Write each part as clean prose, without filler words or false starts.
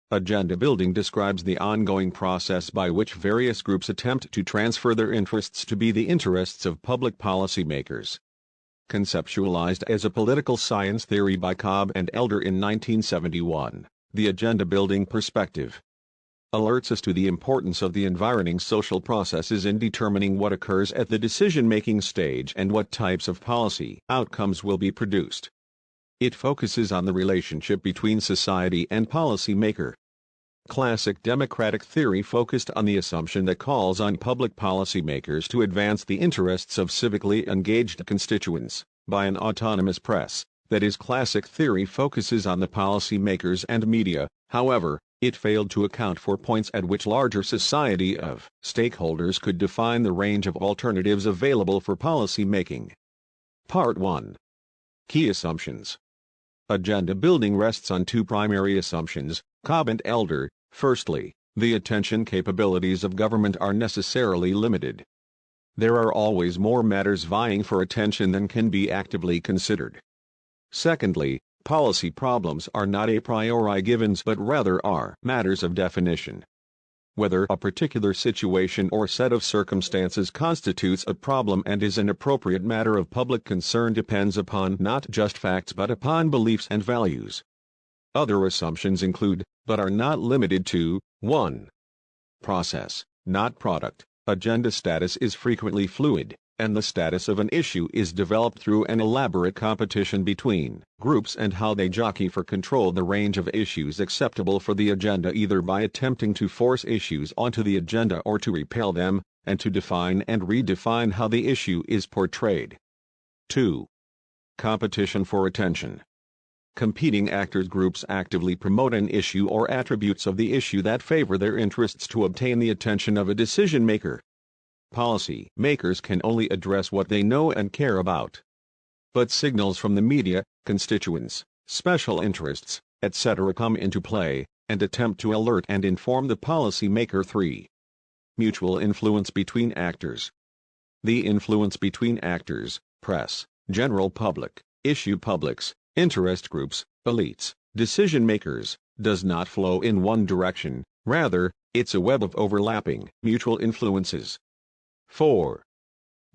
Agenda building describes the ongoing process by which various groups attempt to transfer their interests to be the interests of public policymakers. Conceptualized as a political science theory by Cobb and Elder in 1971, the agenda-building perspective alerts us to the importance of the environing social processes in determining what occurs at the decision-making stage and what types of policy outcomes will be produced. It focuses on the relationship between society and policymaker. Classic democratic theory focused on the assumption that calls on public policymakers to advance the interests of civically engaged constituents by an autonomous press. That is, classic theory focuses on the policymakers and media. However, it failed to account for points at which larger society of stakeholders could define the range of alternatives available for policy making. Part 1. Key assumptions. Agenda building rests on two primary assumptions, Cobb and Elder. Firstly, the attention capabilities of government are necessarily limited. There are always more matters vying for attention than can be actively considered. Secondly, policy problems are not a priori givens but rather are matters of definition. Whether a particular situation or set of circumstances constitutes a problem and is an appropriate matter of public concern depends upon not just facts but upon beliefs and values. Other assumptions include, but are not limited to, 1. Process, not product. Agenda status is frequently fluid, and the status of an issue is developed through an elaborate competition between groups and how they jockey for control the range of issues acceptable for the agenda, either by attempting to force issues onto the agenda or to repel them, and to define and redefine how the issue is portrayed. 2. Competition for attention. Competing actors groups actively promote an issue or attributes of the issue that favor their interests to obtain the attention of a decision maker. Policy makers can only address what they know and care about. But signals from the media, constituents, special interests, etc. come into play, and attempt to alert and inform the policy maker. 3. Mutual influence between actors. The influence between actors, press, general public, issue publics, interest groups, elites, decision makers, does not flow in one direction, rather, it's a web of overlapping mutual influences. 4.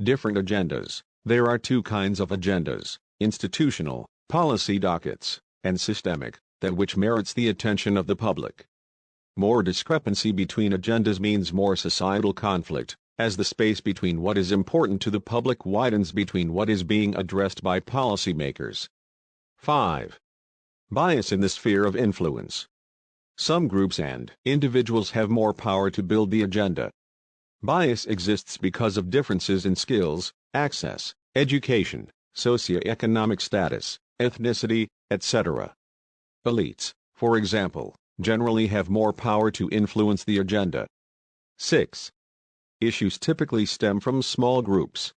Different agendas. There are two kinds of agendas, institutional, policy dockets, and systemic, that which merits the attention of the public. More discrepancy between agendas means more societal conflict, as the space between what is important to the public widens between what is being addressed by policymakers. 5. Bias in the sphere of influence. Some groups and individuals have more power to build the agenda. Bias exists because of differences in skills, access, education, socioeconomic status, ethnicity, etc. Elites, for example, generally have more power to influence the agenda. 6. Issues typically stem from small groups.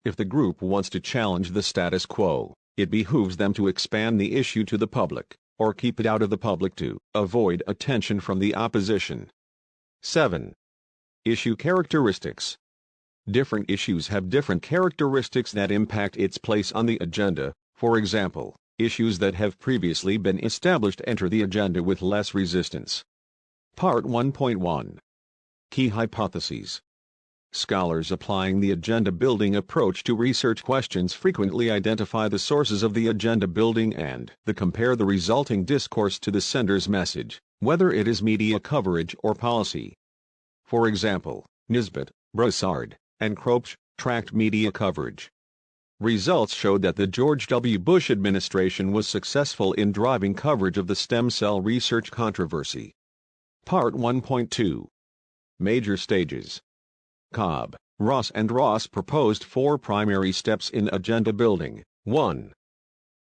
If the group wants to challenge the status quo, it behooves them to expand the issue to the public, or keep it out of the public to avoid attention from the opposition. 7. Issue characteristics. Different issues have different characteristics that impact its place on the agenda. For example, issues that have previously been established enter the agenda with less resistance. Part 1.1. Key hypotheses. Scholars applying the agenda-building approach to research questions frequently identify the sources of the agenda-building and compare the resulting discourse to the sender's message, whether it is media coverage or policy. For example, Nisbet, Broussard, and Kropsch tracked media coverage. Results showed that the George W. Bush administration was successful in driving coverage of the stem cell research controversy. Part 1.2. Major stages. Cobb, Ross and Ross proposed 4 primary steps in agenda building. 1.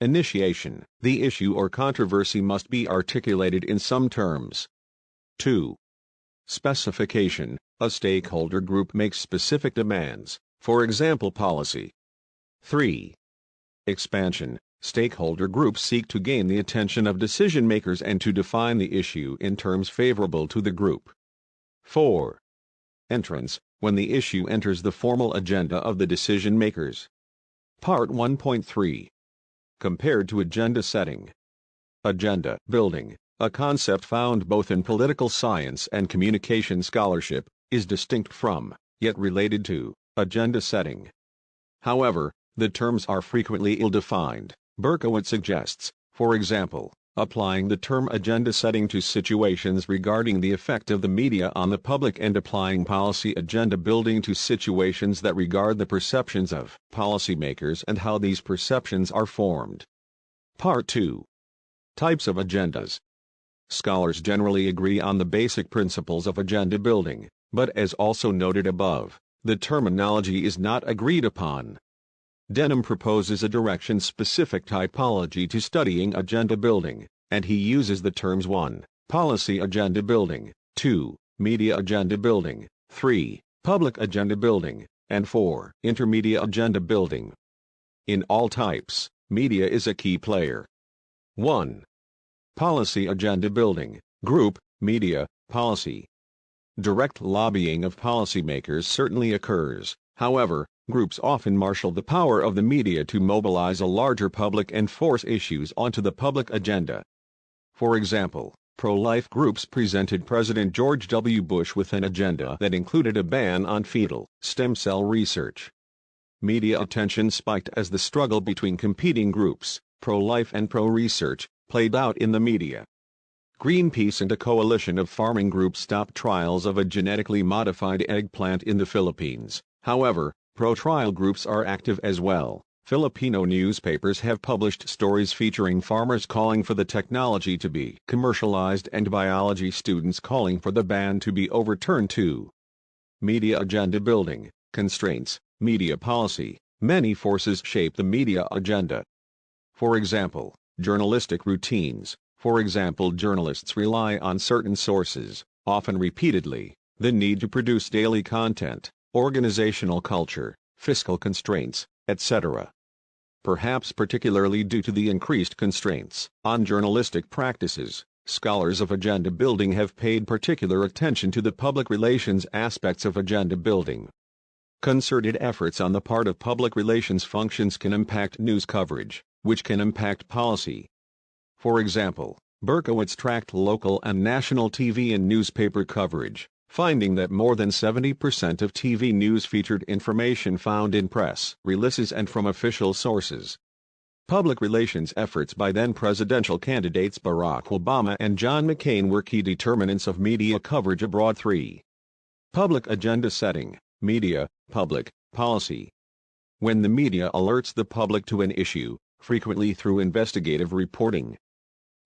Initiation. The issue or controversy must be articulated in some terms. 2. Specification. A stakeholder group makes specific demands, for example policy. 3. Expansion. Stakeholder groups seek to gain the attention of decision makers and to define the issue in terms favorable to the group. 4. Entrance. When the issue enters the formal agenda of the decision makers. Part 1.3. Compared to agenda setting. Agenda building a concept found both in political science and communication scholarship, is distinct from, yet related to, agenda setting. However, the terms are frequently ill-defined. Berkowitz suggests, for example, applying the term agenda setting to situations regarding the effect of the media on the public and applying policy agenda building to situations that regard the perceptions of policymakers and how these perceptions are formed. Part 2. Types of agendas. Scholars generally agree on the basic principles of agenda building, but as also noted above, the terminology is not agreed upon. Denham proposes a direction-specific typology to studying agenda building, and he uses the terms 1. Policy agenda building, 2. Media agenda building, 3. Public agenda building, and 4. Intermedia agenda building. In all types, media is a key player. 1. Policy agenda building, group, media, policy. Direct lobbying of policymakers certainly occurs, however, groups often marshal the power of the media to mobilize a larger public and force issues onto the public agenda. For example, pro-life groups presented President George W. Bush with an agenda that included a ban on fetal stem cell research. Media attention spiked as the struggle between competing groups, pro-life and pro-research, played out in the media. Greenpeace and a coalition of farming groups stopped trials of a genetically modified eggplant in the Philippines. However, pro-trial groups are active as well. Filipino newspapers have published stories featuring farmers calling for the technology to be commercialized and biology students calling for the ban to be overturned too. Media agenda building, constraints, media policy. Many forces shape the media agenda. For example, journalistic routines. For example, journalists rely on certain sources, often repeatedly, the need to produce daily content, organizational culture, fiscal constraints, etc. Perhaps particularly due to the increased constraints on journalistic practices, scholars of agenda building have paid particular attention to the public relations aspects of agenda building. Concerted efforts on the part of public relations functions can impact news coverage, which can impact policy. For example, Berkowitz tracked local and national TV and newspaper coverage, finding that more than 70% of TV news featured information found in press releases and from official sources. Public relations efforts by then presidential candidates Barack Obama and John McCain were key determinants of media coverage abroad. 3. Public agenda setting, media, public, policy. When the media alerts the public to an issue, frequently through investigative reporting.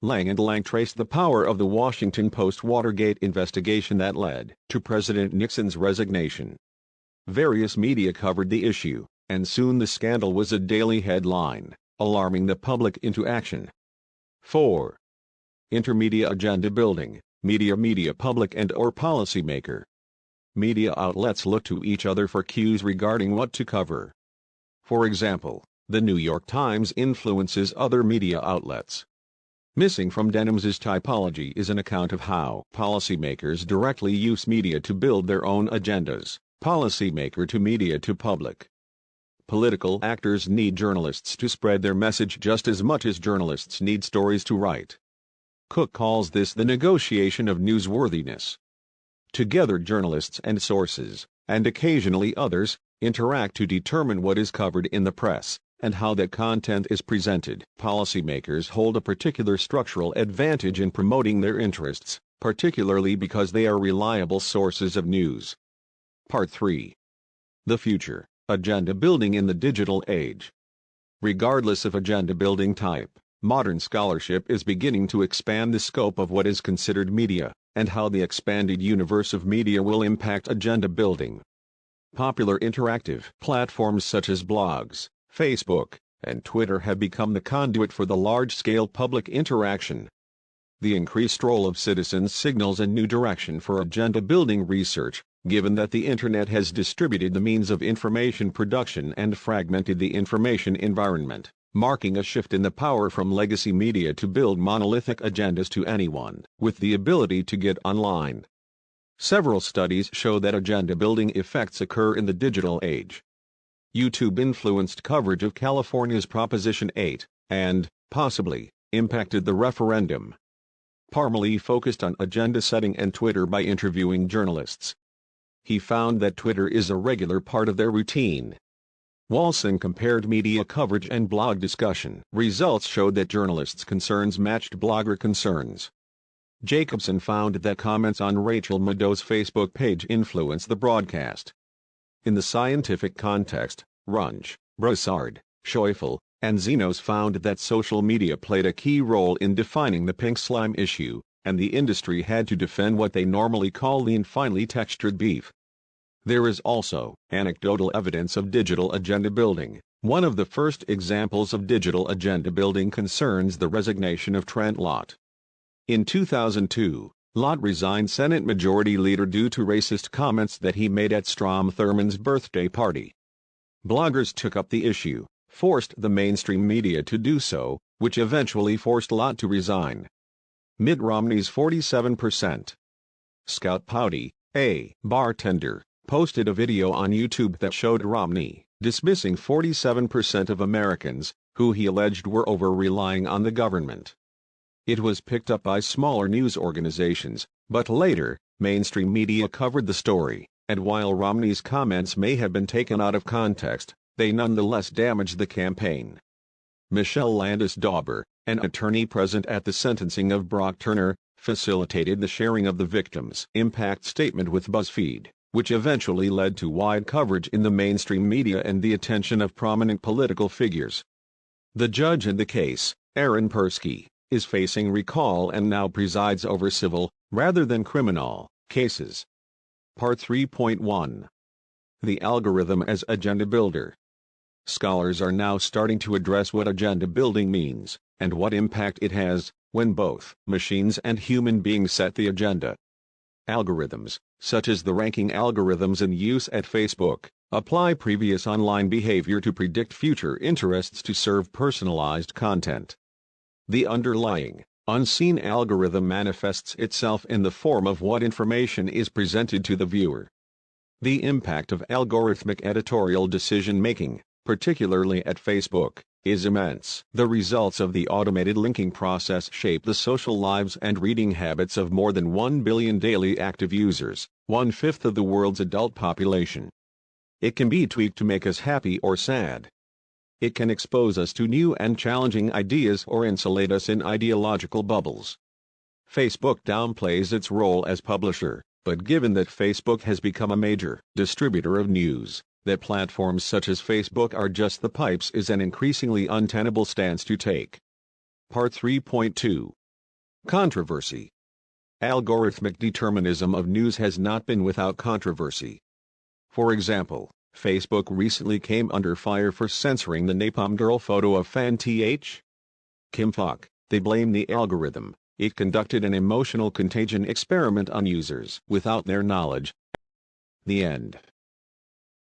Lang and Lang traced the power of the Washington Post Watergate investigation that led to President Nixon's resignation. Various media covered the issue, and soon the scandal was a daily headline, alarming the public into action. 4. Intermedia agenda building, media public and/or policymaker. Media outlets look to each other for cues regarding what to cover. For example, the New York Times influences other media outlets. Missing from Denham's typology is an account of how policymakers directly use media to build their own agendas, policymaker to media to public. Political actors need journalists to spread their message just as much as journalists need stories to write. Cook calls this the negotiation of newsworthiness. Together journalists and sources, and occasionally others, interact to determine what is covered in the press, and how that content is presented. Policymakers hold a particular structural advantage in promoting their interests, particularly because they are reliable sources of news. Part 3. The future, agenda building in the digital age. Regardless of agenda building type, modern scholarship is beginning to expand the scope of what is considered media, and how the expanded universe of media will impact agenda building. Popular interactive platforms such as blogs, Facebook, and Twitter have become the conduit for the large-scale public interaction. The increased role of citizens signals a new direction for agenda-building research, given that the Internet has distributed the means of information production and fragmented the information environment, marking a shift in the power from legacy media to build monolithic agendas to anyone with the ability to get online. Several studies show that agenda-building effects occur in the digital age. YouTube influenced coverage of California's Proposition 8, and, possibly, impacted the referendum. Parmalee focused on agenda setting and Twitter by interviewing journalists. He found that Twitter is a regular part of their routine. Walson compared media coverage and blog discussion. Results showed that journalists' concerns matched blogger concerns. Jacobson found that comments on Rachel Maddow's Facebook page influenced the broadcast. In the scientific context, Runge, Broussard, Schäufele, and Zenos found that social media played a key role in defining the pink slime issue, and the industry had to defend what they normally call lean finely textured beef. There is also anecdotal evidence of digital agenda building. One of the first examples of digital agenda building concerns the resignation of Trent Lott. In 2002, Lott resigned Senate Majority Leader due to racist comments that he made at Strom Thurmond's birthday party. Bloggers took up the issue, forced the mainstream media to do so, which eventually forced Lott to resign. Mitt Romney's 47%. Scout Pouty, a bartender, posted a video on YouTube that showed Romney dismissing 47% of Americans, who he alleged were over-relying on the government. It was picked up by smaller news organizations, but later, mainstream media covered the story, and while Romney's comments may have been taken out of context, they nonetheless damaged the campaign. Michelle Landis Dauber, an attorney present at the sentencing of Brock Turner, facilitated the sharing of the victim's impact statement with BuzzFeed, which eventually led to wide coverage in the mainstream media and the attention of prominent political figures. The judge in the case, Aaron Persky, is facing recall and now presides over civil, rather than criminal, cases. Part 3.1. The algorithm as agenda builder. Scholars are now starting to address what agenda building means, and what impact it has, when both machines and human beings set the agenda. Algorithms, such as the ranking algorithms in use at Facebook, apply previous online behavior to predict future interests to serve personalized content. The underlying, unseen algorithm manifests itself in the form of what information is presented to the viewer. The impact of algorithmic editorial decision-making, particularly at Facebook, is immense. The results of the automated linking process shape the social lives and reading habits of more than 1 billion daily active users, 1/5 of the world's adult population. It can be tweaked to make us happy or sad. It can expose us to new and challenging ideas or insulate us in ideological bubbles. Facebook downplays its role as publisher, but given that Facebook has become a major distributor of news, that platforms such as Facebook are just the pipes is an increasingly untenable stance to take. Part 3.2. Controversy. Algorithmic determinism of news has not been without controversy. For example, Facebook recently came under fire for censoring the Napalm Girl photo of fan Th. Kim Phuc. They blame the algorithm. It conducted an emotional contagion experiment on users without their knowledge. The end.